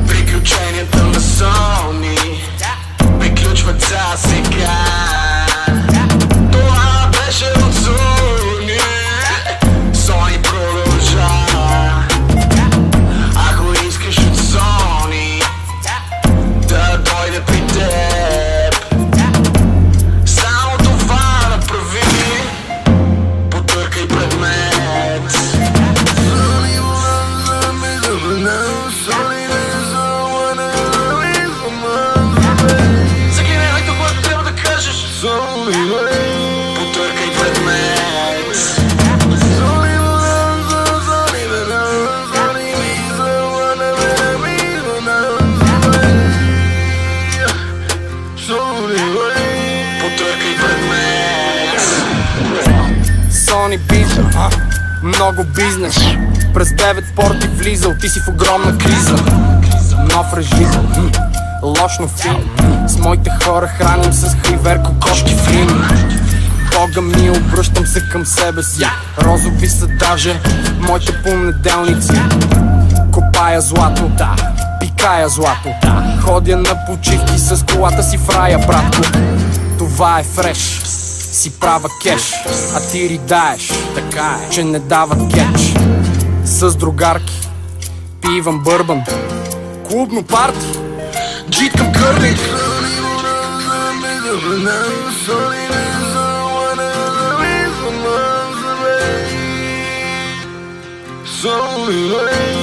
Приключенията на Сони приключват за сега. Това беше от Сони. Сони продължава. Ако искаш от Сони да дойде при теб, само това направи. Потъркай предмет. Заклинявай това, което трябва да кажеш. Потъркай предмет. Потъркай предмет. Сони Bizza, много бизнес. През 9 порти влизал, ти си в огромна криза. Нов режим, лош новин. С моите хора храним с хайвер кокошки в Рим. Бога ми, обръщам се към себе си. Розови са даже моите понеделници. Копая злато, пикая злато. Ходя на почивки с колата си в рая, братко. Това е фреш, си права кеш. А ти ридаеш, така е, че не дава кетч. С другарки пивам бърбан, клубно парти, джит към кърлинг. Soul